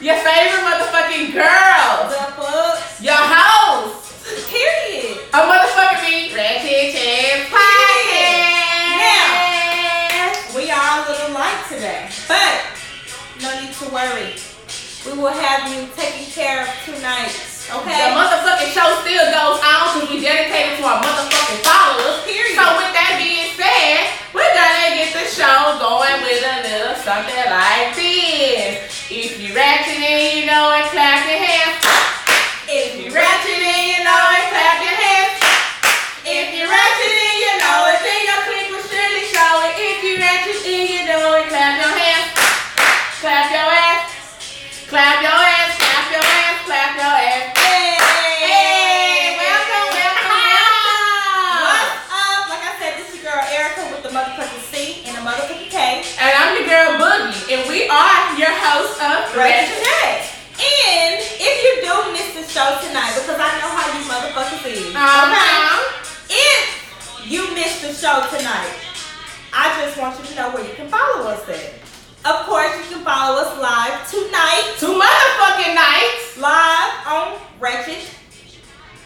Your favorite motherfucking girls. The fuck? Your host. Period. A motherfucking me. Ratchet Chance Podcast. Now, we are a little light today, but no need to worry. We will have you taken care of tonight. Okay? The motherfucking show still goes on because we dedicated to our motherfucking followers. Period. So with that being said, we're gonna get the show going with a little something like this. If you ratchet and you know it, clap your hands. If you ratchet and you know it, clap your hands. If you ratchet and you know it, then your click will surely show it. If you ratchet and you know it, clap your hands. Clap your ass. Clap your ass. Clap your ass. Clap your ass. Hey, welcome. What's up? Like I said, this is your girl Erica with the motherfucking C and the motherfucking K. And I'm your girl Boogie, and we are your hosts of Ratchet Chance. And if you do miss the show tonight, because I know how you motherfuckers is, okay? If you missed the show tonight, I just want you to know where you can follow us at. Of course, you can follow us live tonight. 2 motherfucking nights. Live on Ratchet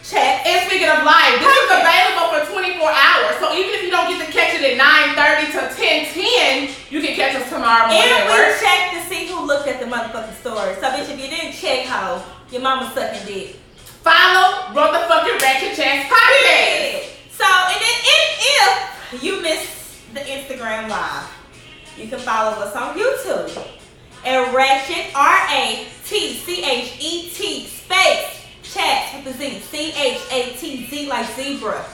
Chat. And speaking of live, this is available for 24 hours. So even if you don't get to catch it at 9:30 to 10:10, you can catch us tomorrow morning And at we work. check to see who looked at the motherfucking story. So bitch, if you didn't check how your mama sucking dick. Follow motherfucking Ratchet Chance Podcast. So, and then if you missed the Instagram live, you can follow us on YouTube at Ratchet RATCHET space Chats with the Z CHATZ like zebra.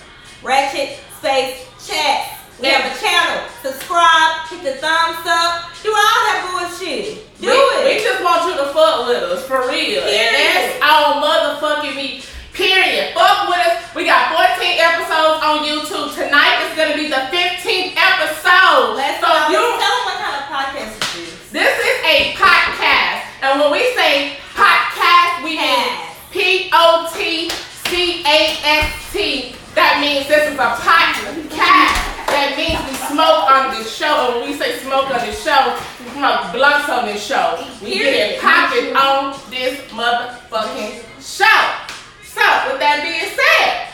Ratchet space Chats. We have a channel. Subscribe, hit the thumbs up, do all that bullshit. Do it. We just want you to fuck with us for real. Period. And that's all motherfucking me. Period. Fuck with us. We got 14 episodes on YouTube. Tonight is gonna be the 15th episode. Let's so go. you Tell them what kind of podcast it is. This is a podcast. And when we say podcast, we mean POTCAST. That means this is a podcast. That means we smoke on this show. And when we say smoke on this show, we smoke blunts on this show. We get it popping on this motherfucking show. So, with that being said,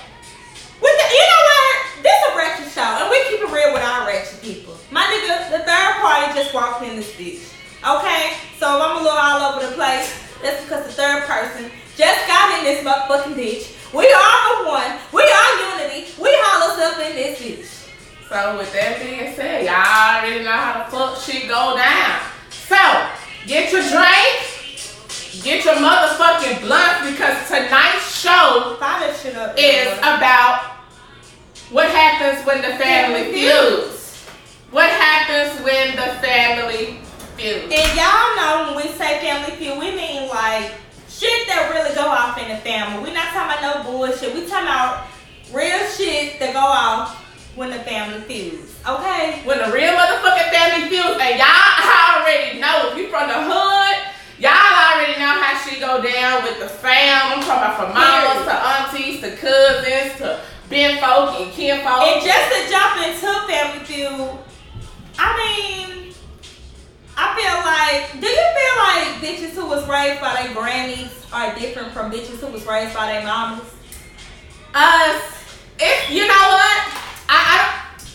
You know what? This is a ratchet show, and we keep it real with our ratchet people. My nigga, the third party just walked in this bitch. Okay? So if I'm a little all over the place, that's because the third person just got in this motherfucking bitch. We are one. We are unity. We hollers up in this bitch. so with that being said, y'all already know how the fuck shit go down. So, get your drink. Get your motherfucking blunt, because tonight's show Fire that shit up. is about what happens when the family feuds. What happens when the family feuds. And y'all know when we say family feud, we mean like shit that really go off in the family. We not talking about no bullshit. We talking about real shit that go off when the family feuds. Okay? When the real motherfucking family feuds, and y'all already know, if you from the hood, y'all already know how she go down with the fam. I'm talking about from mamas to aunties to cousins to ben folk and kin folk. And just to jump into family feud, I mean, I feel like, do you feel like bitches who was raised by their grannies are different from bitches who was raised by their mamas? If you know what,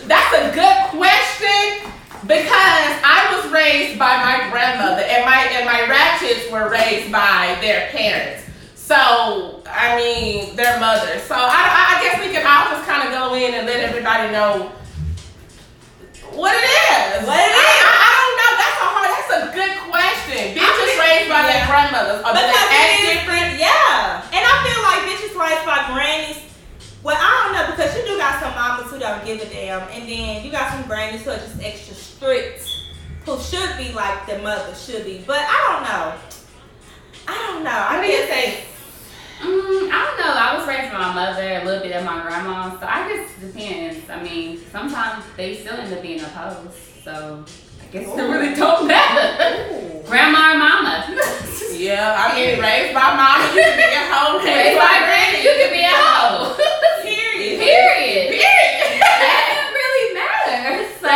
that's a good question. Because I was raised by my grandmother, and my ratchets were raised by their parents. So, I mean, their mothers. So, I guess we can all just kind of go in and let everybody know what it is. What it is? I don't know. That's a good question. Bitches raised by their grandmothers. Are they act different? Yeah. And I feel like bitches raised by grannies. Well, I don't know, because you do got some mamas who don't give a damn, and then you got some grannies who are just extra strict, who should be like their mother should be. But I don't know. What do you think? I don't know. I was raised by my mother, a little bit of my grandma, so I guess it depends. I mean, sometimes they still end up being opposed, so I guess it really don't matter. Grandma or mama. Yeah, I mean, raised by mama, you can be a hoe. Raised by granny, you can be a hoe. Period. That doesn't really matter. So,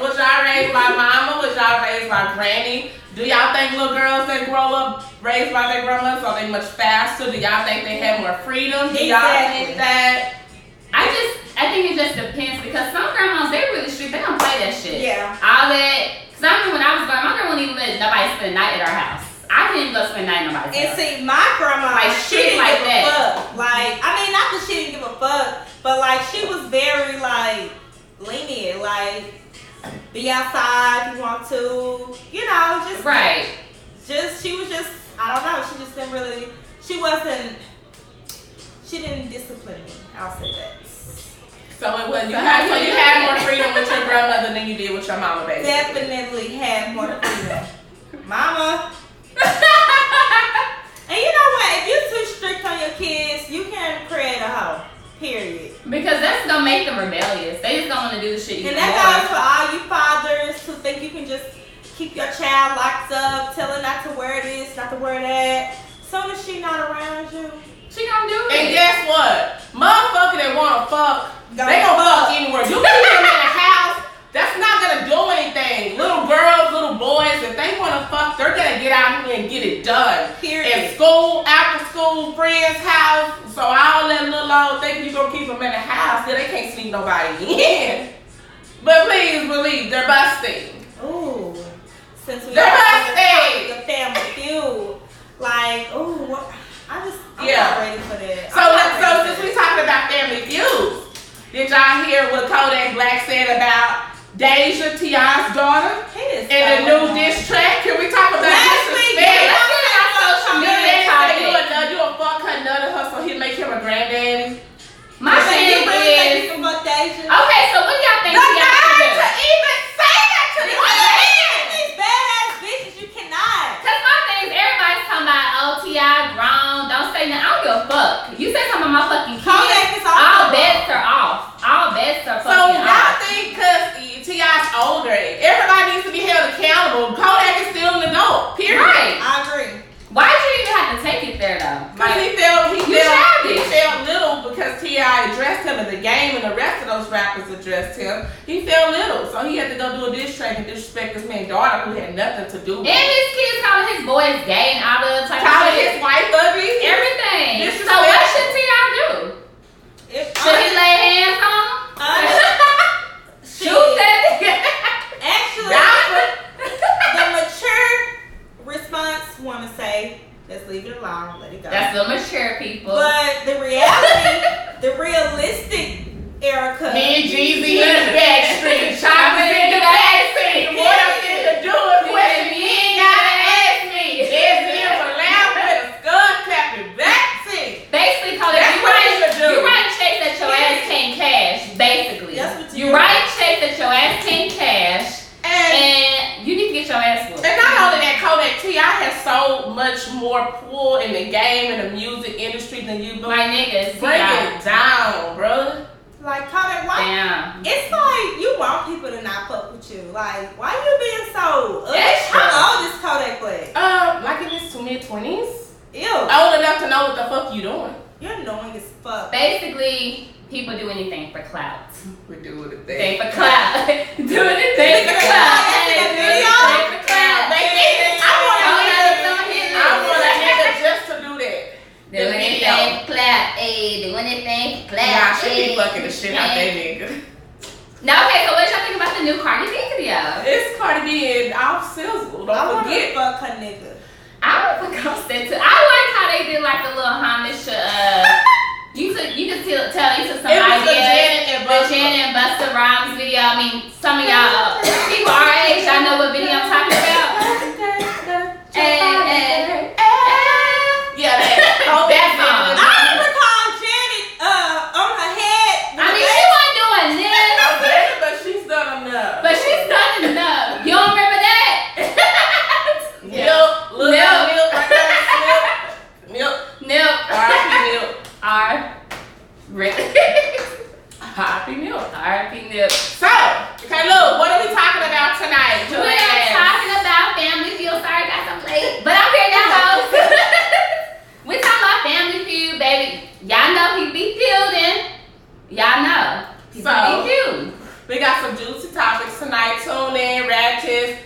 Was y'all raised by mama? Was y'all raised by granny? Do y'all think little girls that grow up raised by their grandmothers? Are they much faster? Do y'all think they have more freedom? Do y'all think that? I think it just depends because some grandmas, they really strict. They don't play that shit. Yeah. All that. Because I remember when I was growing, my grandma wouldn't even let nobody spend the night at our house. I didn't go spend the night at nobody's house. And see, my grandma, like, she didn't like give a fuck. Like, I mean, not that she didn't give a fuck, but like, she was very like lenient. Like, be outside if you want to. You know, just right. She was just, I don't know. She just didn't really. She didn't discipline me. I'll say that. So it was you had more freedom with your grandmother than you did with your mama, basically. Definitely had more freedom. Mama. And you know what? If you're too strict on your kids, you can create a hoe. Period. Because that's gonna make them rebellious. They just don't want to do the shit you And that goes for all you fathers who think you can just keep your child locked up, tell her not to wear this, not to wear that. Soon as she not around you, she gonna do it. And guess what? Motherfucker that wanna fuck, they gonna fuck anywhere. You keep them in the house, that's not gonna do anything. Little girls, little boys, if they wanna fuck, they're gonna get out here and get it done. Period. In school, after school, friends' house. So all that little old thing, you gonna keep them in the house, then they can't sneak nobody in. But please believe, they're busting. ooh, since we They're are busting. the family feud, like, ooh, I'm Yeah. not ready for that. So since we talking about family feuds, did y'all hear what Kodak Black said about Deja T.I.'s daughter and the new diss track? Can we talk about disrespect? Let's get our social media topic. You'll fuck her, nut her, so he'll make him a granddaddy. My thing is, okay, so what do y'all think The T.I. nerve should to do? even say that to the man. These badass bitches, you cannot. Cause my thing is, everybody's talking about T.I. grown, don't say nothing. I don't give a fuck. You say something about my fucking Kodak kids, is off all the bets are off. All bets are So fucking y'all off. think because T.I.'s older, everybody needs to be held accountable. Kodak is still an adult. Period. Right. I agree. Why did you even have to take it there though? Because he felt little because T.I. addressed him in the game and the rest of those rappers addressed him. He felt little, so he had to go do a diss track and disrespect this man's daughter who had nothing to do with And it. his kids calling his boys gay and all the type of Calling shit. his wife ugly. Everything. So Disrespect. what should T.I. do? Should he lay hands on him? Shoot that nigga. Actually, the mature response want to say, let's leave it alone, let it go. That's the mature people. But the reality, the realistic Erica. Me and Jeezy in the backstreet. Choppers in the backseat. What I'm finna do is question me. Ain't gotta ask me. There's him allowed with a skull clapping backseat. Basically, call it That's what you should do. you write checks that your ass can't cash. Basically, That's what you write checks that your ass can't cash, And and you need to get your ass whooped. not only that, Kodak T.I. has so much more pull in the game and the music industry than you do. My niggas, Bring it down, brother. Like, Kodak, why? Damn. It's like you want people to not fuck with you. Like, why you being so Extra. How old is Kodak Black? Like in his mid-20s. Ew. Old enough to know what the fuck you doing. You're annoying as fuck. Basically, people do anything for clout. We do it Anything for clout. Do anything for clout. That video? Anything for clout. I want a nigga just to do that. Do anything for clout. Ayy, do anything for clout. Yeah, I should be fucking the shit out that nigga. Now, okay, so what y'all think about the new Cardi B video? It's Cardi B and off Sizzle. I Don't want to forget. fuck her nigga. I would fuck off that too. I like how they did like a little homage to you could tell they took some It was the ideas. The Janet and Busta Rhymes video. I mean, some of y'all people our age, y'all know what video I'm talking about. Yeah, that song. I recall Janet on her head. I mean, she wasn't doing this, but she's done enough. but she's done enough. You don't remember that? Milk, look Milk. at milk right there. Milk. Milk. R.I.P. Milk. R.I.P. Milk. R.I.P. Milk. So, okay, look, what are we talking about tonight? We are talking about Family Feud. Sorry, I got some late, but I'm here now, hoes. We talking about Family Feud, baby. Y'all know he be feuding. Y'all know he So, be feuding. we got some juicy topics tonight. Tune in, Ratchets.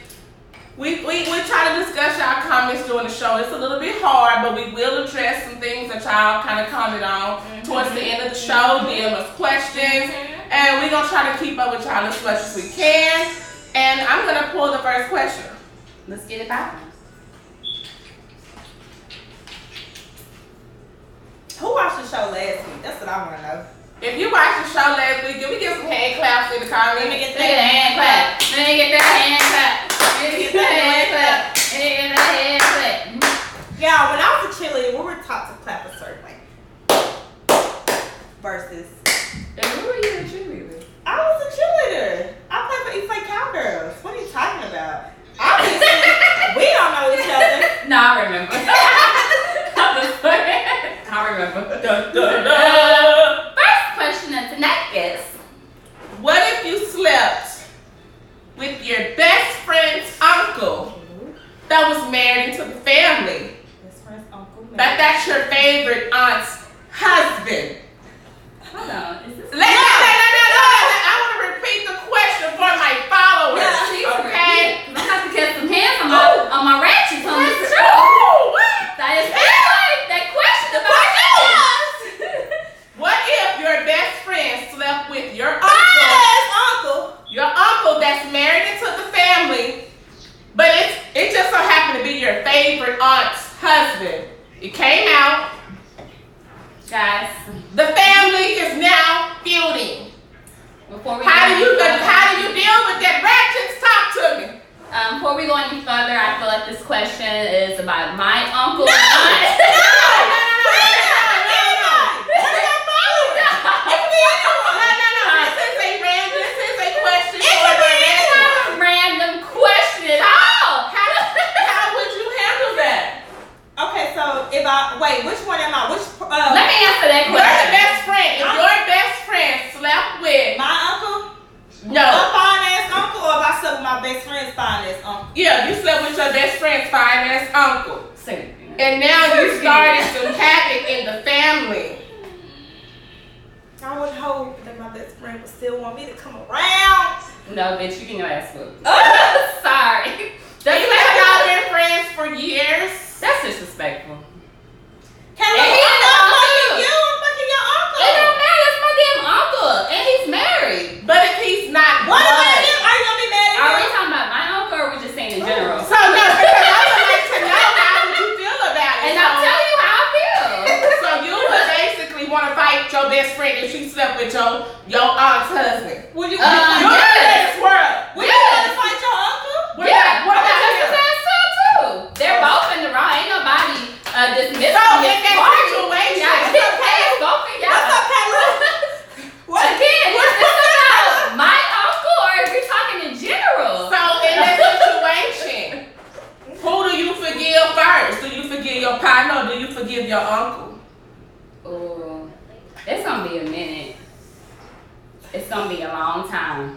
We we try to discuss y'all comments during the show. It's a little bit hard, but we will address some things that y'all kind of comment on towards the end of the show. DM us questions, and we're gonna try to keep up with y'all as much as we can. And I'm gonna pull the first question. Let's get it back. Who watched the show last week? That's what I want to know. If you watched the show last week, can we get some hand claps in the comments? Let me get Let me get that hand clap. Let me get that hand clap. Let me get that hand clap. Let me get that hand clap. Yeah, when I was a cheerleader, we were taught to clap a certain way. Versus. And who were you a cheerleader? I was a cheerleader. I played for Eastside Cowgirls. What are you talking about? Obviously, we don't know each other. No, I remember. I remember. Dun, dun, dun. First question of tonight is, What if you slept with your best friend's uncle that was married into the family? Best friend's uncle. That's your favorite aunt's husband. hold on, is this? No. I want to repeat the question for my followers. Okay? I'm about to get some hands on my ratchets on this show. Oh, what? That is that question about What if your best friend slept with your uncle. your uncle that's married into the family, but it just so happened to be your favorite aunt's husband? It came out. Guys, The family is now feuding. How do you deal with that? Ratchets, talk to me. before we go any further, I feel like this question is about my uncle. No. This is a question for the Random question at all. How would you handle that? Okay, so which one am I? Let me answer that You're the question. best friend. If your best friend slept with my uncle? no, My fine ass uncle, or if I slept with my best friend's fine ass uncle? yeah, you slept with your best friend's fine ass uncle, Same. and now you started some havoc in the family. I would hope that my best friend would still want me to come around. No, bitch, you can your ass whooped. Sorry. You have y'all been friends for years. That's disrespectful. Can And we he I'm the not uncle. fucking you? I'm fucking your uncle. It don't matter. That's my damn uncle, and he's married. But if he's not, What blood- about him? Are you gonna be mad at Are we him? talking about my uncle, or are we just saying in general? So no, because I would like to know how would you feel about it. And I'll tell you how I feel. So you would basically want to fight your best friend if she slept with your aunt's husband. Would you? You're in yes. this world. Would you want to fight your uncle? Yeah, What I'm about just his him? ass too. They're both in the wrong. Ain't nobody dismissing So in his that party. situation, Yeah, it's it's okay. both of y'all. That's okay, look. What? Again, is this about my uncle, or are we talking in general? So in that situation, who do you forgive first? Do you forgive your partner or do you forgive your uncle? Ooh, it's gonna be a minute. It's gonna be a long time.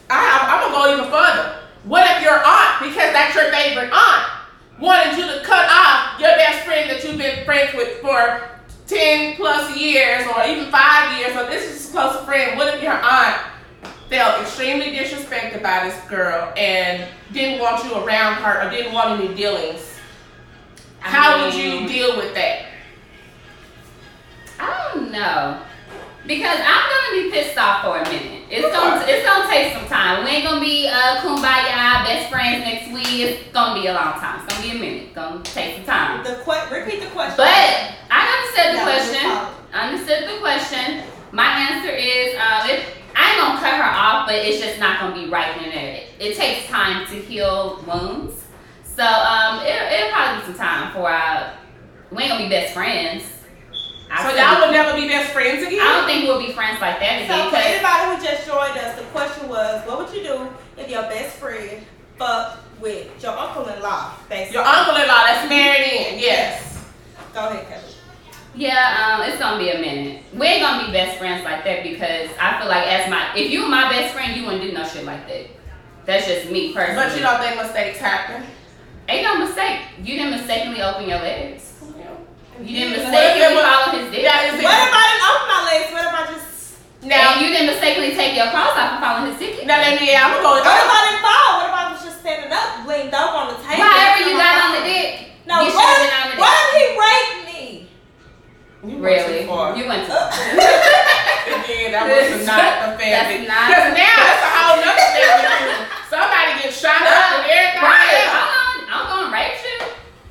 I'm gonna go even further. What if your aunt, because that's your favorite aunt, wanted you to cut off your best friend that you've been friends with for 10 plus years or even 5 years, or this is a close friend? What if your aunt felt extremely disrespected by this girl and didn't want you around her or didn't want any dealings? How would you deal with that? I don't know. Because I'm gonna be pissed off for a minute. It's gonna take some time. We ain't gonna be kumbaya best friends next week. It's gonna be a long time. It's gonna be a minute. It's gonna take some time. Repeat the question. But I understood the No, question. no problem. Understood the question. My answer is I ain't gonna cut her off, but it's just not gonna be right in there. It takes time to heal wounds. So it'll probably be some time before we ain't gonna be best friends. So y'all would never be best friends again? I don't think we'll be friends like that again. So for 'cause anybody who just joined us, the question was, what would you do if your best friend fucked with your uncle-in-law? Basically. Your uncle-in-law that's married in, yes. Go ahead, Kelly. Yeah, it's gonna be a minute. We ain't gonna be best friends like that because I feel like if you were my best friend, you wouldn't do no shit like that. That's just me personally. But you don't think mistakes happen? Ain't no mistake. You didn't mistakenly open your legs. You didn't What if mistakenly it was- follow his dick. Yeah, is it- What if I didn't open my legs? What if I just... Now, And you didn't mistakenly take your cross off and follow his dick. now let me, I'm gonna go with What if I didn't fall? What if I was just standing up, leaned over on the Really? far. You went to. Again, that was not the family. That's not. Because now it's a whole nother family. Somebody gets shot up and everything. Right. else. I'm gonna rape you.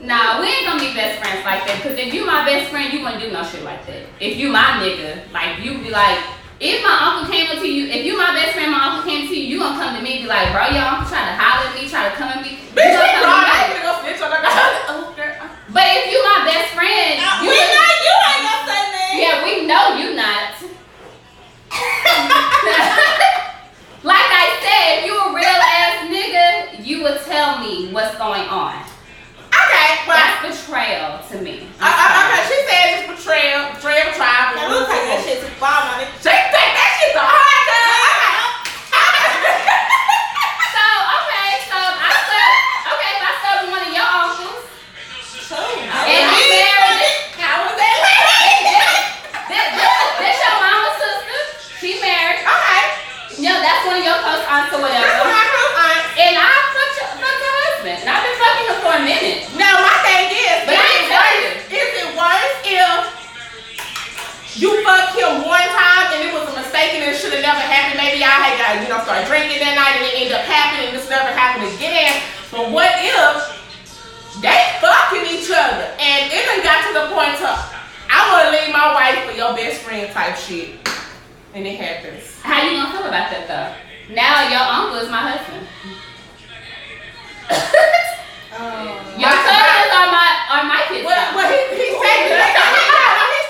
Nah, we ain't gonna be best friends like that. Cause if you my best friend, you wouldn't do no shit like that. If you my nigga, like you be like, if my uncle came up to you, if you my best friend, my uncle came to you, you gonna come to me and be like, bro, your uncle trying to holler at me, trying to come at me. Bitch, we come brought to out me. to go snitch on the guy. But if you my best friend, We know you ain't gonna say that. yeah, we know you not. Like I said, if you a real ass nigga, you would tell me what's going on. Okay, well, That's betrayal to me. okay, she said it's betrayal, trial. Now, we'll take that shit to the bottom of it. She take that shit to heart, So I slept with one of your uncles. And he married. How was that? That's your mama's sister. She married. Okay. Yeah, that's one of your close aunts or whatever. And I fucked your husband. And I've been fucking him for a minute. Now my thing is, But I ain't tell you. is it worse if you fucked him one time and it was a mistake and it should have never happened? Maybe y'all had got, start drinking that night and it ended up happening and this never happened again. But what if they fucking each other and it done got to the point to I wanna leave my wife for your best friend type shit. And it happens. How you gonna feel about that though? Now your uncle is my husband. Your cousins are my kids. Well, he's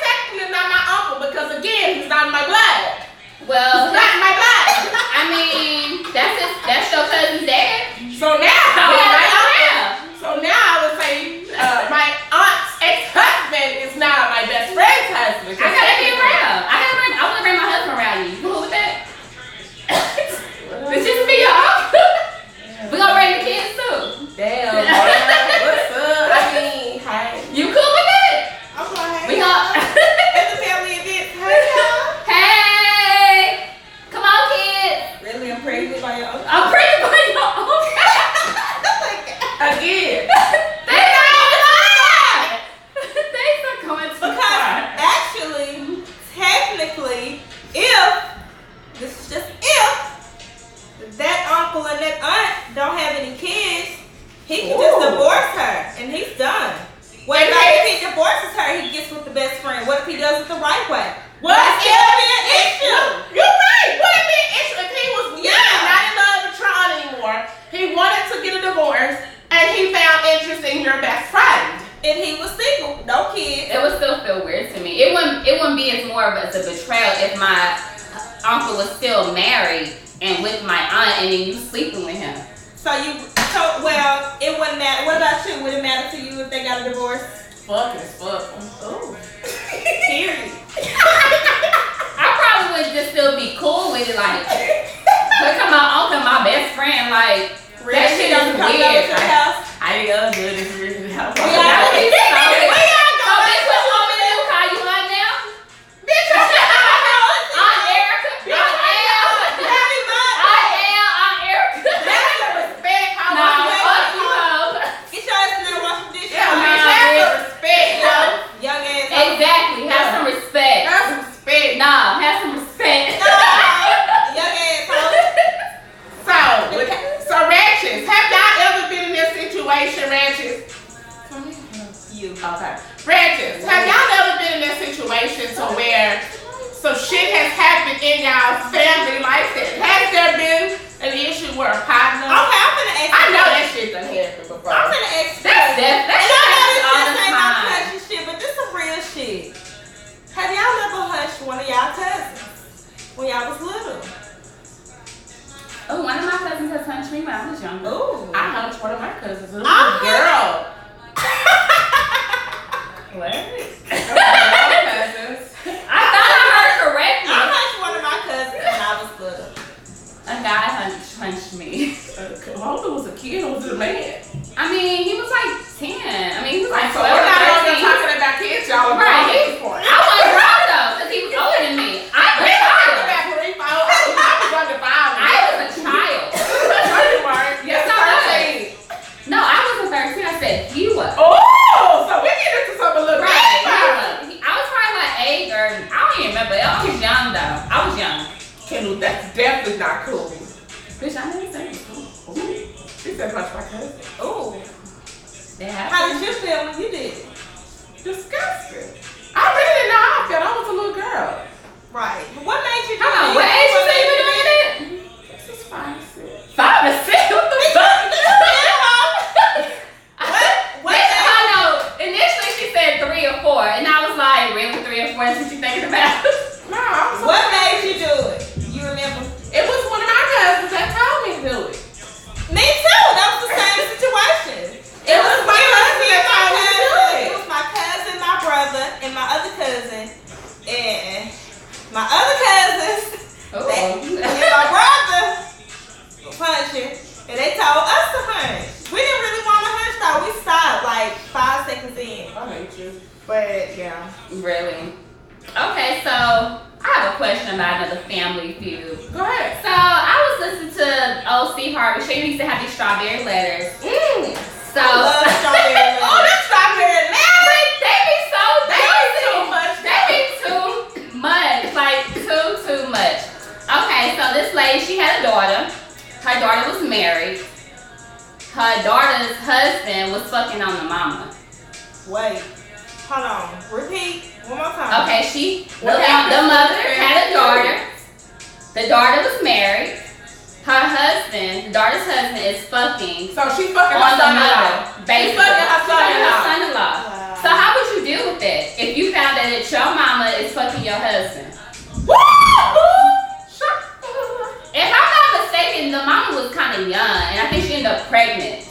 technically not my uncle because again, he's not my blood. Well, He's not my blood. I mean, that's your cousin's dad. So now I would say my aunt's ex-husband is now my best friend's husband. I gotta be around. I wanna bring my husband around you. You cool with that? This just be your uncle. We gonna bring the kids too. Damn, what's up? I mean, hey. You cool with that? I'm like, We gonna. it's a family event. Hey, y'all. Hey, come on, kids. Really, I'm pregnant by your uncle. I'm pretty by your uncle. Again. Things are going too Because far. actually, technically, if this is just if that uncle and that aunt don't have any kids, he can just divorce her and he's done. What about if he divorces her? He gets with the best friend. What if he does it the right way? What That's if gonna be an issue. You're right. What if it issue if he was not in love with Tron anymore? He wanted to get a divorce and he found interest in your best friend. And he was single, no kids. It would still feel weird to me. It wouldn't be as more of a betrayal if my uncle was still married and with my aunt, and then you sleeping with him. Well, it wouldn't matter. What about you? Would it matter to you if they got a divorce? Fuck is fuck. Ooh. Period. I probably would just still be cool with it, like, look at my uncle, my best friend, like, that shit is weird. I ain't gonna do this in the house. That would be so weird. So, bitch, what you want me to do? Call you aunt now? Bitch, Aunt Erica? Aunt Erica? that's the respect. Nah, fuck you, hoe. Get your ass in there and wash some dishes. Yeah, bitch, that's the respect, yo. Young ass. Exactly. Have some respect. That's some respect. Nah, have some respect. Young ass. So Ratchets, have y'all ever been in this situation, Ratchets? You. Okay. Ratchets, have y'all ever been in this situation to where some shit has happened in y'all's family like that? Has there been an issue where a partner? Okay, I'm gonna ask you. I know that shit done happened before. I'm gonna ask you. That's that And I know happens all this the ain't no time. touchy shit, but this some real shit. Have y'all ever hushed one of y'all cousins when y'all was little? Oh, one of my cousins has punched me when I was younger. Ooh. I hunched one of my cousins. Girl. What? Cousins. I thought I heard correctly. I hunched one of my cousins when I was little. A guy punched me. I hope it was a kid or was it a man? I mean, he was like 10. I mean, he was like So 12 we're or not on 13. there talking about kids, y'all. Right. At this point. I wasn't grown though, because he was older than me. I was a child. I was under 5. I was a child. No, you weren't. Yes, I was. No, I wasn't 13. I don't even remember. I was young though. I was young. Kendall, that's definitely not cool. Bitch, I never said it was cool. She said punch my cousin. Ooh. How did you feel when you did it? Disgusting. I really didn't know how I felt. I was a little girl. Right. But what made you do Hold on, it? what age you say you were doing it? This is 5 or 6. 5 or 6? What the fuck? What? Bitch, I know. Initially she said 3 or 4, and I was like, really 3 or 4? That's what you thinking about? No, I was What made you do it? You remember? It was one of my cousins that told me to do it. Me too. That was the same situation. It was my cousin that told me to do it. It was my cousin, my brother, and my other cousin, and my other cousins. And my brother was punching, and they told us to punch. We didn't really want to punch though. We stopped like 5 seconds in. I hate you. But yeah. Really? Okay, so I have a question about another family feud. Go ahead. So I was listening to old Steve Harvey. She used to have these strawberry letters. So I love strawberry letters. Oh, that's strawberry letters. They be so They be too much. They be too much. Like too much. Okay, so this lady, she had a daughter. Her daughter was married. Her daughter's husband was fucking on the mama. Wait. Hold on. Repeat. One more time. Okay, the mother had a daughter. The daughter was married. Her husband, the daughter's husband, is fucking So she fucking on her the son-in-law. mother. Basically. She fucking her son-in-law. son-in-law. Wow. So how would you deal with that if you found that it's your mama is fucking your husband? If I'm not mistaken, the mama was kind of young, and I think she ended up pregnant.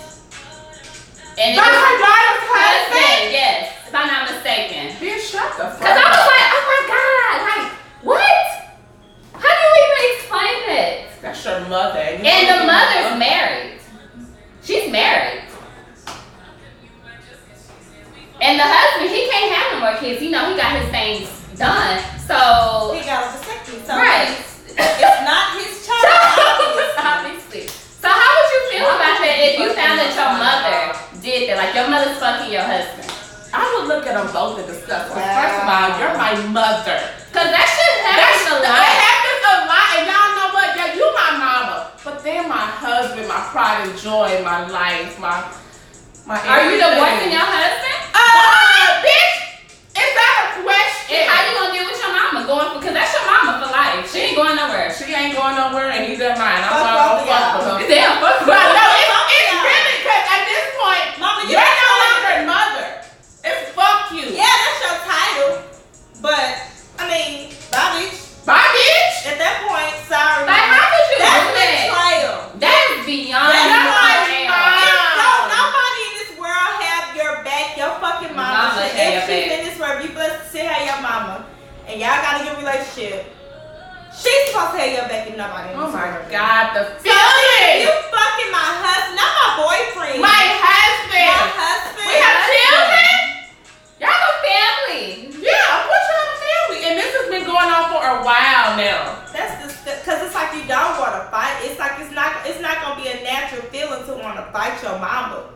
And By her daughter's husband? Yes, if I'm not mistaken. Bitch, shut the fuck Cause I up. was like, oh my god, like what? How do you even explain that? That's your mother. And the mother's married. She's married. And the husband, he can't have no more kids. You know, he got his things done. So He got a vasectomy. So right. it's not his child. Obviously. So how would you feel about that if you found that your mother did that? Like your mother's fucking your husband. I would look at them both and discuss. Because first of all, you're my mother. Cause that shit happens a lot. It happens a lot, and y'all know what? Yeah, you my mama. But then my husband, my pride and joy, my life, my Are you everything. divorcing your husband? Bitch, is that a question? How you gonna deal with your mama because that's your mama for life. She ain't going nowhere. She ain't going nowhere, and neither am I. And I'm Fuck gonna both of fuck y'all. with her. Damn, fuck But no, you. it's really because at this point, Mama, you you're don't no know longer mother. It's fuck you. Yeah, that's your title. But I mean, bye bitch. Bye, bitch. At that point, sorry. Like, how could you That's do that? betrayal. That is beyond That's like, betrayal. don't nobody in this world have your back. Your fucking mama. Mama If have your she's back. in this world, you blessed to sit have your mama, and y'all got a good relationship. She's supposed to have your back and nobody in Oh this my world. God, the So you feeling. fucking my husband, not my boyfriend. My husband. My husband. We have children. Y'all a family. Yeah, of course you're a family, and this has been going on for a while now. That's because it's like you don't want to fight. It's like it's not gonna be a natural feeling to want to fight your mama.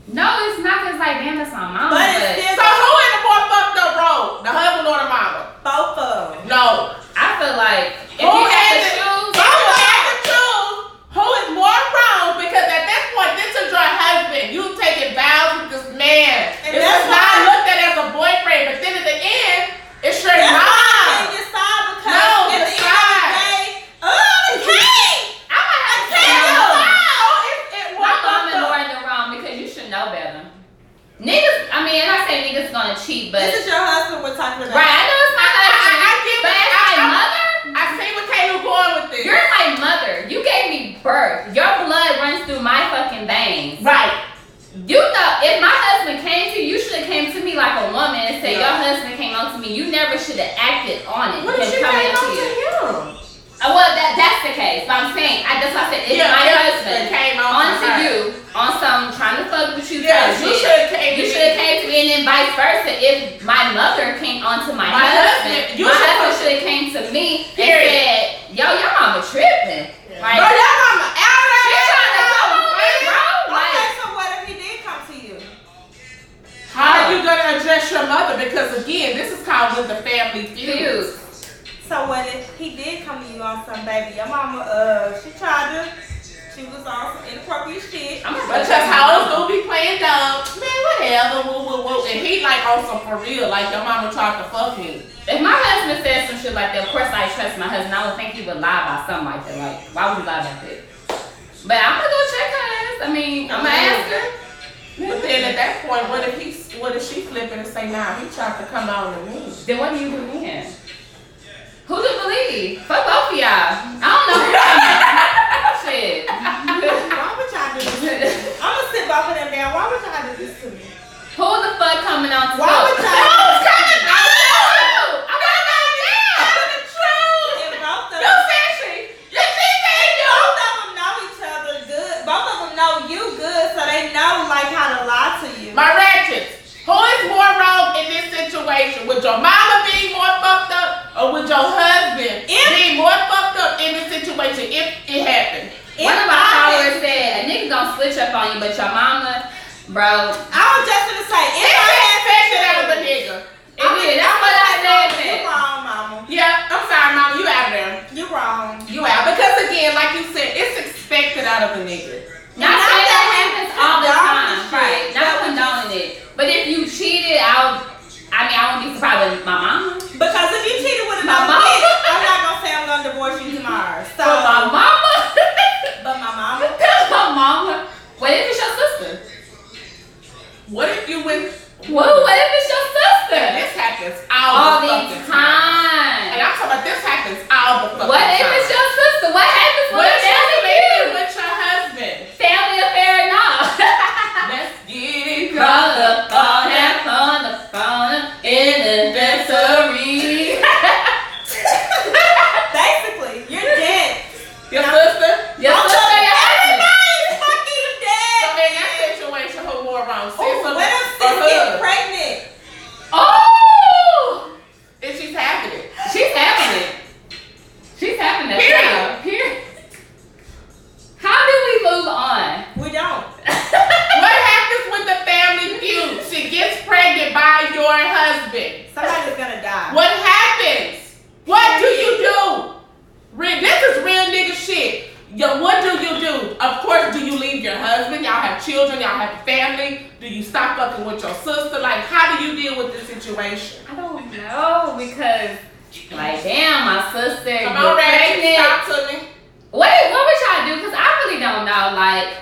No, it's not. It's like, damn, that's my mama. But it's So still who in the more fucked up role, the husband or the mama? both of them. No. I feel like if Who you had has to it? choose, Both have to choose who is more wrong, because at this point, this is your husband. You taking vows with this man. And This that's is not why- looked at as a boyfriend, but then at the end, it's your That's why I mom. can't decide because No, at the end of decide. the day, the king. I might have to I say can't no. do it. My mom and Laura in the wrong because you should know better. Niggas, I mean, and I say niggas gonna cheat, but This is your husband we're talking about. right, I know it's my husband, I get but what- as my I- mother, I see what Kayla going with this. you're my mother. You gave me birth. Your blood runs through my fucking veins. Right. You know, if my husband came to you, you should have came to me like a woman and said, Yeah. your husband came on to me. You never should have acted on it. What if him she coming came to on you. to him? Well, that's the case. But I'm saying, that's why I said, it's Yeah, my yeah, husband it came on onto to her. you on some trying to fuck with you. Yeah, type you shit. should have came You to should have came to me, and then vice versa. If my mother came onto my My husband, husband, you my husband should- should have came to me and Period. said, "Yo, your mama tripping." Like, Bro, your mama out she there. trying to come on me, bro. Okay, Like, so what if he did come to you? How are you gonna address your mother? Because again, this is called with the family feud. Feuds. So when he did come to you on some baby, your mama, she was on some inappropriate shit. But just hoes do be playing dumb. Man, whatever, woo. And he like on some for real, like your mama tried to fuck me. If my husband said some shit like that, of course I trust my husband. I would think he would lie about something like that. Like, why would he lie about that? But I'm gonna go check her ass. I mean, I'm gonna ask her. But then at that point, what if she flipping and say, nah, he tried to come on to me? Then what do you believe? Who do you believe? Fuck both of y'all. I don't know who shit. Why would y'all do this? I'm gonna sit both of them down. Why would y'all do this to me? Who the fuck coming on to Why would y'all do Who's this? coming on? I'm not going down. The truth. And both of You them, said she said you. both of them know each other good. Both of them know you good, so they know like how to lie to you. My ratchets, who is more wrong in this situation? Would your mama be more fucked up, or would your husband be more fucked up in this situation if it happened? One of my followers said, a nigga gonna switch up on you, but your mama, bro. I was just gonna say, if It's I had expected out of a nigga. It did. That's what I said. You wrong, mama. Yeah, I'm sorry, mama, you out there. You wrong. You out. Because again, like you said, it's expected out of a nigga. Not saying that happens all the time, shit. right? Not condoning it. But if you cheated, I wouldn't be surprised with my mama. Because if you cheated with My another mama. bitch, I'm not gonna say I'm gonna divorce you tomorrow. So, But my mama. but my mama. My mama. What if it's your sister? What if you went? What if it's your sister? This happens All all the the fucking time. And time. I'm talking about this happens all the fucking What time. if it's your sister? What happens when What a if you're family living feud? with your husband? Family affair or not? Let's get it Call going. the phone, have fun, the phone, in the nursery. Basically, you're dead. Your sister? Your sister, your husband. Everybody's fucking dead. So in that situation, who more wrong? Sis Oh, or what if or sis get her? pregnant? Oh! If she's having it. She's having it. She's having that. Period. child. Period. How do we move on? We don't. What happens with the family feud? She gets pregnant by your husband. Somebody's gonna die. What happens? What do you do? This is real nigga shit. Yo, what do you do? Of course, do you leave your husband? Y'all have children, y'all have family. Do you stop fucking with your sister? Like, how do you deal with this situation? I don't know because, like, damn, my sister Come get on, Ratchet, pregnant. talk to me. What would y'all do? Because I really don't know. Like,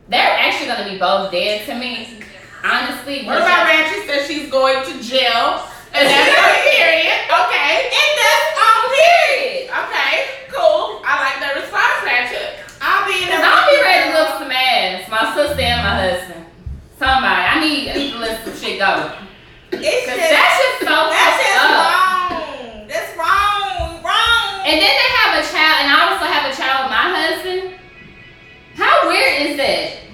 they're actually gonna be both dead to me, honestly. What about Ratchet says she's going to jail? And that's her period. Okay. And that's all period. Okay, cool. I like the response, Ratchet. I'll be in Cause I'll be ready to look some ass. My sister and my husband. Somebody. I need to let some shit go. It's Cause just, that's just so that's fucked just up. wrong. That's wrong. Wrong. And then they have a child, and I also have a child with my husband. How weird is that?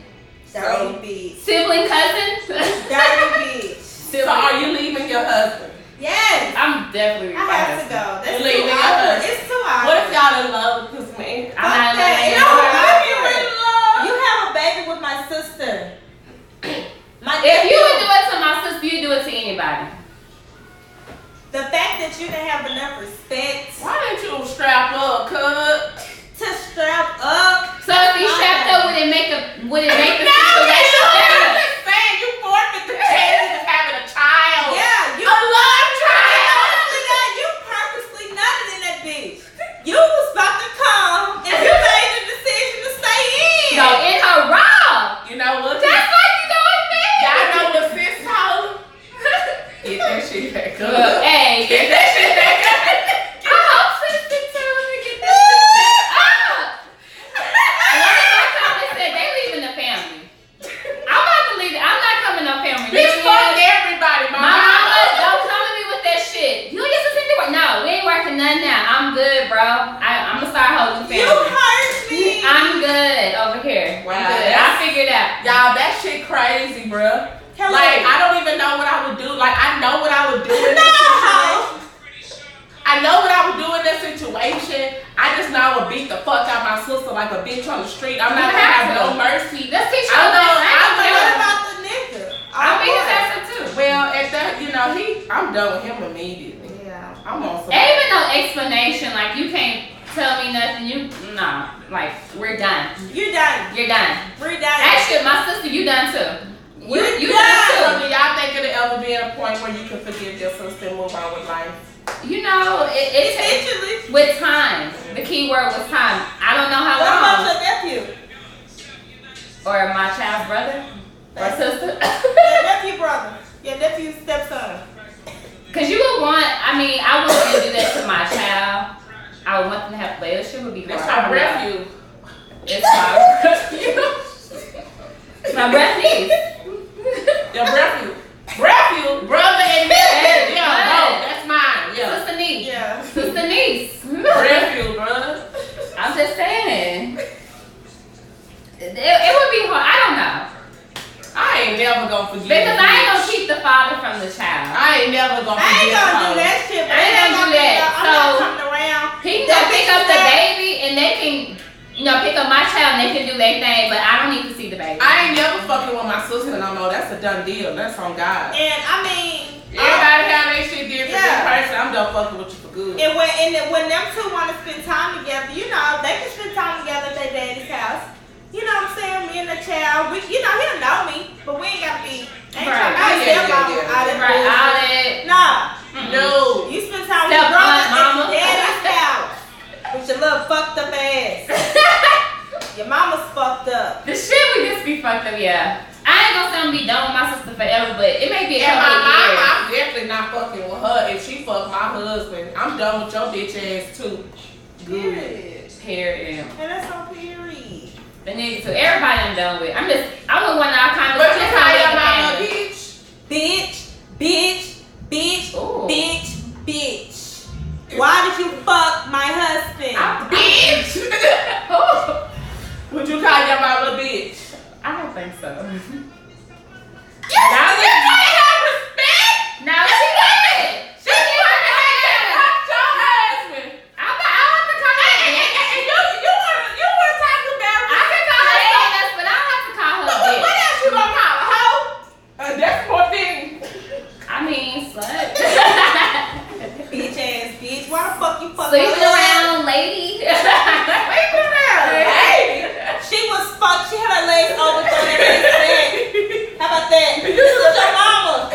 Dirty bitch. Sibling cousin? Dirty bitch. So are you leaving your husband? Yes. I'm definitely I have to go. That's You leaving too your awkward. husband? It's too awkward. What if y'all in love with this man? I'm not Okay, letting you know what? it in love. You have a baby with my sister. If you would do it to my sister, you do it to anybody. The fact that you didn't have enough respect Why didn't you strap up, cuz? to strap up. So if you strapped up, would it make the No, situation I'm better? just saying you forfeit the chances of having a child. Yeah, you A love child. Not only that, you purposely nutted in that bitch. You was about to come and you made the decision to stay in. Go in her raw. You know what? That's like you doing me. Y'all know what sis told him? Get that shit back up. Hey, Get that shit back up. I hope sister tell me to get that shit back up. One of my comments said they leaving the family. I'm about to leave it. I'm not coming no family. Bitch, reunion. fuck everybody, My mama, don't come to me with that shit. You just listen to work. No, we ain't working none now. I'm good, bro. I'm gonna start holding You family. hurt me. I'm good over here. Wow, I'm good. I that's- figured out. Y'all, that shit crazy, bruh. Hello. Like, I don't even know what I would do. Like, I know what I would do in No. this situation. I know what I would do in this situation. I just know I would beat the fuck out my sister like a bitch on the street. I'm not gonna have no mercy. Let's teach you I a know, lesson. I But know. what about the nigga? I'll be his ass too. Well, at that, you know, I'm done with him immediately. Yeah. I'm on some. Ain't even no explanation. Like you can't tell me nothing. Like we're done. You're done. You're done. We're done. Actually, my sister, you done too. You So done do y'all think it'll ever be at a point where you can forgive your sister and move on with life? too. You know, it Eventually. with time. The key word was time. I don't know how What about long. your nephew? Or my child's brother or sister. Your nephew brother. Your nephew's stepson. Cause you would want. I mean, I wouldn't do that to my child. I would want them to have relationship would be hard. That's my nephew. It's my breath niece. Your nephew. Brother and nephew. Yeah, no, that's mine. Yeah. Sister niece. Yeah. Sister niece. Nephew, brother. I'm just saying. It would be hard. I don't know. I ain't never gonna forgive Because you. I ain't gonna keep the father from the child. I ain't never gonna I ain't forgive gonna do her. that shit. But I ain't gonna do that. I'm not coming around. He can go pick up the baby and they can, pick up my child and they can do their thing, but I don't need to see the baby. I ain't never fucking with my sister no more. That's a done deal. That's on God. And I mean, Everybody have their shit different. Yeah. This person, I'm done fucking with you for good. and when them two want to spend time together, they can spend time together at their daddy's house. You know what I'm saying? Me and the child, he don't know me, but we ain't gotta be. Ain't Right. trying to Yeah. out of Right, all that. Nah. No. You spend time with Step your brother aunt, at mama. your daddy's house with your little fucked up ass. Your mama's fucked up. The shit would just be fucked up, yeah. I ain't gonna say I'm gonna be done with my sister forever, but it may be a And couple my of mama, years. I'm definitely not fucking with her. If she fuck my husband, I'm done with your bitch ass too. Good. Period. And that's on period. The nigga too. Everybody I'm done with. I would want our But conversation. you call your mama a bitch? Bitch. Ooh. Bitch. Why did you fuck my husband? Bitch! Would you call your mama a bitch? I don't think so. Now you can't have respect! No, she did. She want to have your husband. I want to call her. You want to talk about I can call her ass, but I don't have to call her a What bitch. else you gonna call her? Hoe? That's more thing. I mean, slut. Bitch ass bitch. Why the fuck you fuck Sleeping my husband? around, lady. Sleeping around, lady. She was fucked. She had her legs over thrown in her bed. How about that? This is your mama.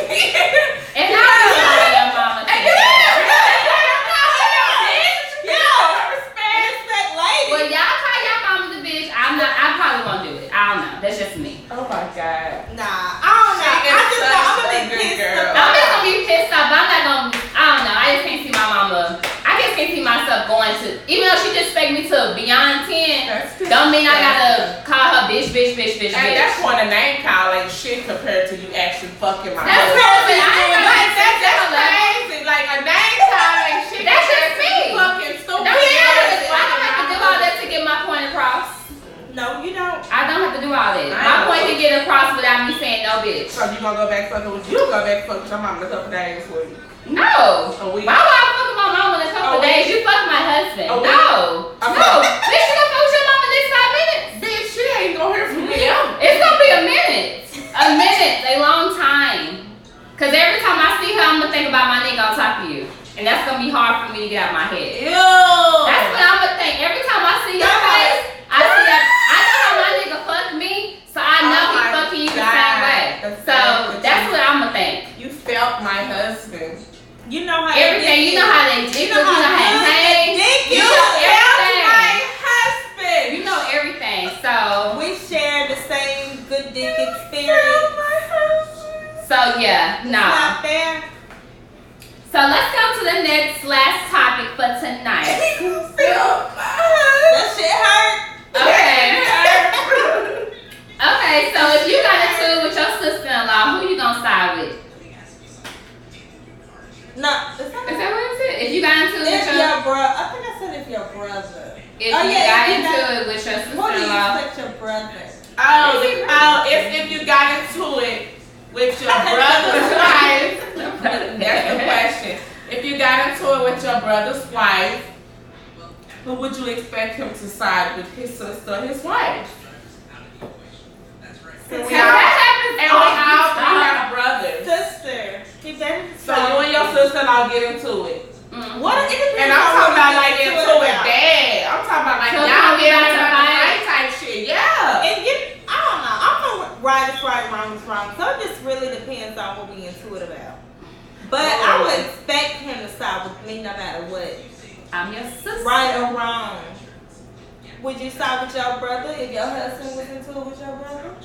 And I don't call your mama. Respect lady. Well, y'all call your mama the bitch. I probably won't do it. I don't know. That's just me. Oh my God. Nah, I don't know. She is I just know I'm such gonna a be good pissed girl. off. I'm just gonna be pissed off, but I'm not gonna. I don't know. I just can't see my mama. I just can't see myself going to. Even though she just expect me to beyond 10, That's good. don't mean I gotta call her bitch. At that point, a name call ain't shit compared to you actually fucking my That's husband. crazy. I ain't gonna Like, that's that's crazy. Like, a name call ain't shit. That's just compared to me. you fucking stupid. No, yeah. I don't have to do all that to get my point across. No, you don't. I don't have to do all that. I My know. point can get across without me saying no bitch. So you gonna go back fucking with you? Go back fucking with your mama in a couple days with you. No. A week. Why would I fuck with my mama in a couple A week. days? You fuck my husband. A week. No. Okay. No. Bitch, you gonna fuck with your mama next 5 minutes? Bitch, she ain't gonna hear from me ever. It's gonna be a minute. A minute. A long time. Cause every time I see her, I'm gonna think about my nigga on top of you. And that's gonna be hard for me to get out of my head. Ew. That's what I'm gonna think. Every time I see your face, I see that. I know how my nigga fucked me, so I know Oh he my fucking you the God. same way. That's So exactly that's what what I'm gonna think. You felt my husband. You know how Everything. You know how they dick, you know how they hang. You You know know felt everything. my husband. You know everything. So we share the same good dick Felt experience. my husband. so yeah, It's no. not fair. So let's go to the last topic for tonight. You felt my husband. That shit hurt. Okay. Okay, so if you got into it with your sister-in-law, who you gonna side with? No, it's not. Is that what it said? If you got into it with If your your brother, I think I said if your brother. if Oh, you yeah, got if you into got- it with your What do you sister-in-law. expect your brother? If you got into it with your brother's wife, that's the question. If you got into it with your brother's wife, who would you expect him to side with, his sister or his wife? And we That all happens three have brothers. Sister. He better. So you and your sister all get into it. Mm. What? It depends And I'm on talking what wrong is wrong. So it just really depends on what we into it about. But I would expect him to side with me no matter what. I'm your sister. Right or wrong. Would you side with your brother if your husband was into it with your brother?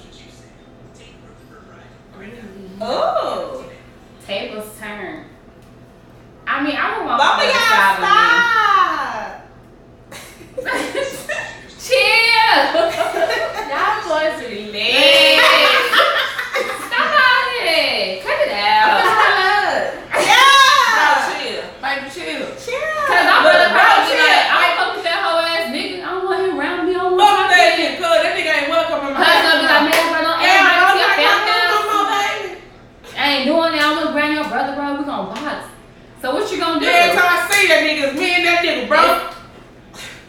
Oh. Tables turn. I mean, I would want Mama, to y'all stop. Chill. Y'all boys relax. Stop all it. Cut it out. Yeah. Chill. Baby, chill. Cause I'm gonna probably be like, I'm fuck with that whole ass nigga. I don't want him around me. I don't want Fuck that him. nigga, cuz that nigga ain't welcome in my Cause gonna be like, man, bro, don't everybody see your family. I ain't doing that. I'm gonna bring your brother, bro. We gonna box. So what you gonna do? Every time I see that nigga, it's me and that nigga, bro.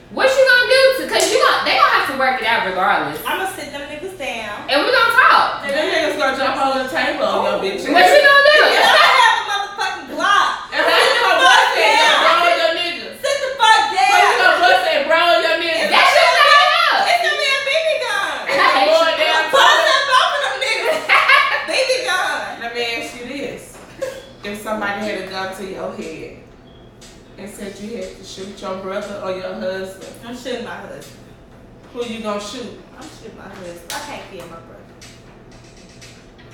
What you gonna do? Cause they gonna have to work it out regardless. I'm gonna sit them niggas down. And we gonna talk. And them niggas gonna jump over the table on your bitch. What you gonna do? You gotta have a motherfucking Glock. And how you gonna bust it, bro, your niggas? Sit the fuck down. How you gonna bust it, bro, your niggas? That shit not up. It's gonna be a BB gun. Boy, damn, Bust up both of them niggas. BB gun. let me ask you this. If somebody had a gun to your head and said you had to shoot your brother or your husband, I'm shooting my husband. who you gonna shoot? I'm shooting my husband. I can't kill my brother.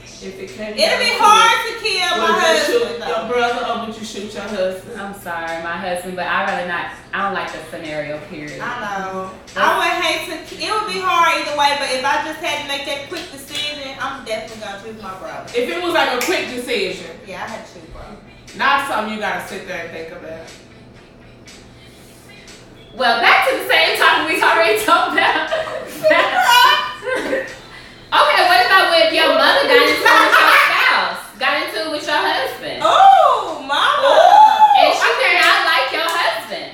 If it came It'll be down to hard to kill it, my would you shoot husband your though. brother or would you shoot your husband? I'm sorry, my husband, but I'd rather not. I don't like the scenario, period. I know. I would hate to. It would be hard either way, but if I just had to make that quick decision, I'm definitely gonna choose my brother. If it was like a quick decision, Yeah, I had to choose brother. not something you gotta sit there and think about. Well, back to the same topic we already talked about. Okay, what about if your mother got into it with your spouse? Got into it with your husband? Oh, mama. And she did not like your husband.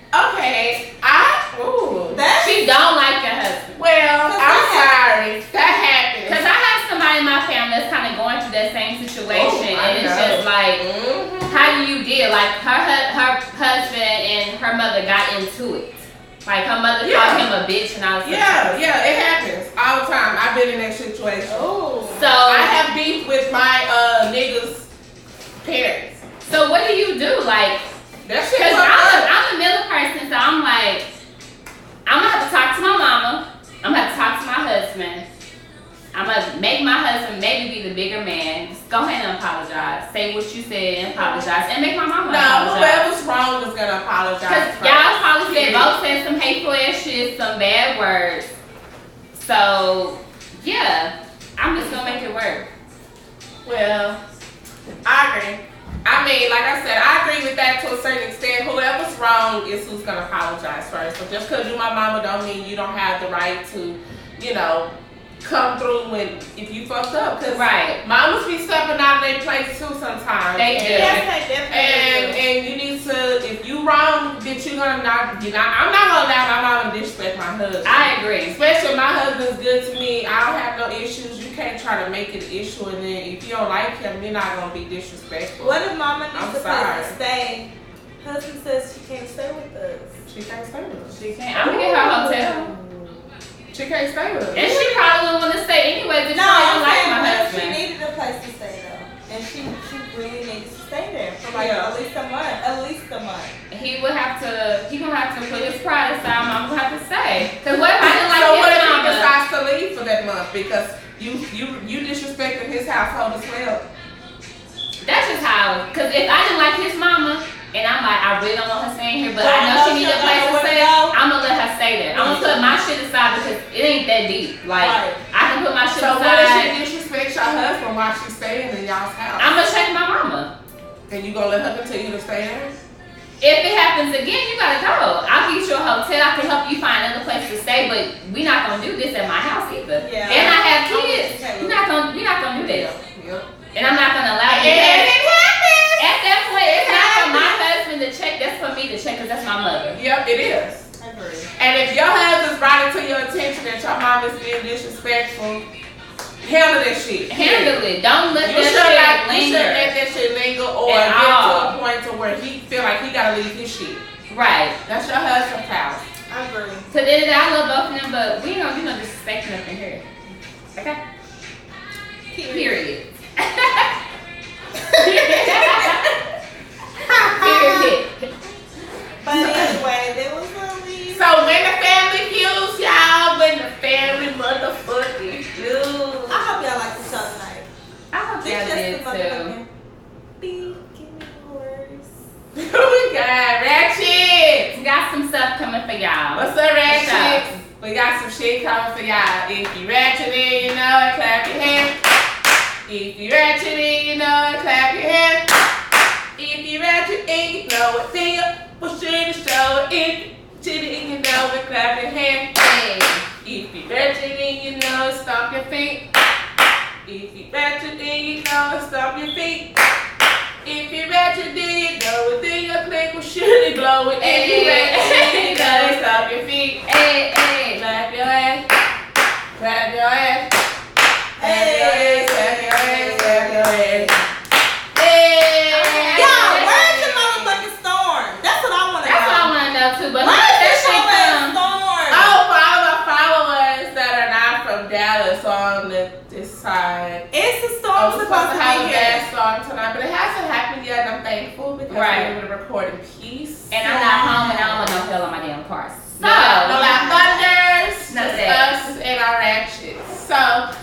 Okay, She don't like your husband. well, I'm sorry. That happens. Because I have somebody in my family that's kind of going through that same situation. Oh, I and it's know. just like, Mhm. how do you deal? Like, her husband and her mother got into it. Like, her mother called him a bitch and all this Yeah, it happens all the time. I've been in that situation. Oh. So, I have beef with my niggas' parents. so what do you do? Like, That shit because fucked up. I'm a middle person, so I'm like, I'm gonna have to talk to my mama. I'm gonna have to talk to my husband. I'm gonna make my husband maybe be the bigger man. Just go ahead and apologize. Say what you said and apologize. And make my mama No, apologize. whoever's wrong is gonna apologize. Because first. y'all probably said Yeah. both said some hateful ass shit, some bad words. So, yeah, I'm just gonna make it work. Well, I agree. I mean, like I said, I agree with that to a certain extent. Whoever's wrong is who's gonna apologize first. So just because you my mama don't mean you don't have the right to, come through when if you fucked up. Cause Right. mamas be stepping out of their place too sometimes. They do. Yes, they definitely do. And you need to, if you wrong, bitch, I'm not gonna allow my mama to disrespect my husband. I agree. Especially if my husband's good to me, I don't have no issues. You can't try to make it an issue, and then if you don't like him, you're not gonna be disrespectful. What if mama needs I'm a place sorry. to stay? Husband says she can't stay with us. She can't stay with us. She can't. I'm gonna get her a hotel. She can't stay with us. And she probably wouldn't want to stay anyways if No, she I'm don't like saying my what if husband. she needed a place to stay though, and she really needs to stay there for like Yeah. at least a month. At least a month. He gonna have to put his pride aside. I'm gonna have to stay. Cause what if I didn't like So what his if he mama? decides to leave for that month because you disrespected his household as well? That's just how. Cause if I didn't like his mama, and I'm like, I really don't want her staying here, but I know she needs a place to stay, I'm gonna let her stay there. I'm gonna put my shit aside because it ain't that deep. Like, Right. I can put my shit So what if aside. she disrespects your husband while she's staying in y'all's house? I'm gonna check my mama. And you gonna let her continue to stay there? If it happens again, you gotta go. I'll get you a hotel. I can help you find another place to stay, but we not gonna do this at my house either. Yeah. And I have I'm with kids. you, You're not gonna do that. Yep. And I'm not gonna allow you. And it happens. At that point, it's not for my husband to check. That's for me to check because that's my mother. Yep, it is. I agree. And if your husband's brought it to your attention that your mom is being disrespectful, handle that shit. Handle it. Don't let You that should shit let linger. that shit linger or At get all. to a point to where he feel like he gotta leave his shit. Right. That's your husband's house. I agree. So then I love both of them, but we ain't gonna do no disrespecting up in here. Okay? Period. Period. But anyway, there was really. So when the family feuds, y'all, when the family motherfucking feuds. I hope y'all like the show tonight. I hope y'all did too. We got ratchet. We got some stuff coming for y'all. What's up, ratchet? We got some shit coming for y'all. If you ratchet and you know it, clap your hands. If you ratchet and you know it, clap your hands. If you ratchet and you know it, then you push it and show it. If you ratchet and you know it, clap your hands. Hey. If you ratchet and you know it, stomp your feet. If you ratchet and you know it, stomp your feet. If you ratchet and you know it, then your click will surely glow it. If you ratchet and you know it, stomp your feet. Hey, hey. Clap your ass. Clap your ass. Clap your ass. Clap your ass. Clap your ass. Hey. Y'all, where's the motherfucking storm? That's what I want to know. That's what I want to know too. But Why let is that this shit always come. storm? Oh, for all the followers that are not from Dallas on this side. It's a I storm was supposed to have a be bad here. storm tonight, but it hasn't happened yet. And I'm thankful because Right. we're able to record in peace. And I'm not home and I don't want no hell on my damn car. So, No loud thunders. No Just that. us and our ratchets. So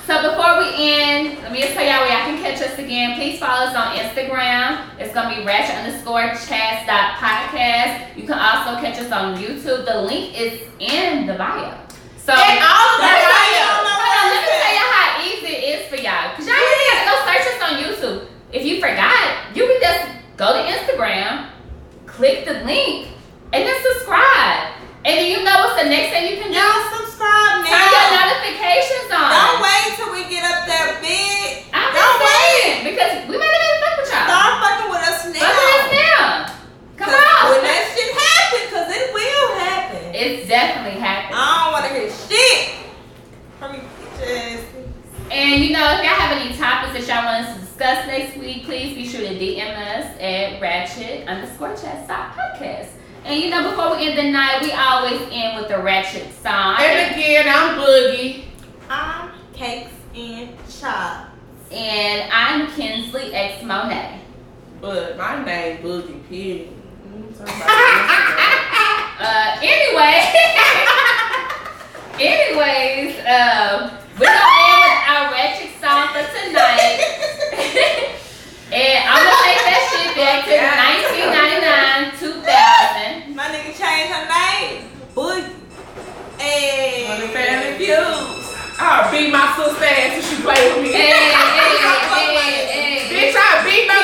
before we end, let me just tell y'all where y'all can catch us again. Please follow us on Instagram. It's gonna be ratchet_chats.podcast. You can also catch us on YouTube. The link is in the bio. So and all of our Hold on, bios. let me tell y'all how easy it is for y'all. Cause y'all really have to go search us on YouTube. If you forgot, you can just go to Instagram, click the link, and then subscribe. And then you know what's the next thing you can do? Y'all subscribe Turn your now. notifications on. Don't wait till we get up there big. I'm Don't just wait. saying, because we might not even fuck with y'all. Start fucking with us Fuck with us now. now. Come 'Cause on. when that shit happen, because it will happen. It's definitely happening. I don't want to hear shit from you bitches. And you know, if y'all have any topics that y'all want us to discuss next week, please be sure to DM us at ratchet_chats.podcast. And you know, before we end the night, we always end with the ratchet song. And again, I'm Boogie. I'm Cakes and Chops. And I'm Kinsley X Monet. But my name Boogie Pig. Anyways, we're gonna end with our ratchet song for tonight. And I'm gonna take that shit back to 1999, 2000. My nigga changed her name. Boogie. Hey. On the family feuds. I'll beat my sister ass if she play with me. Hey, Bitch, I beat my ass.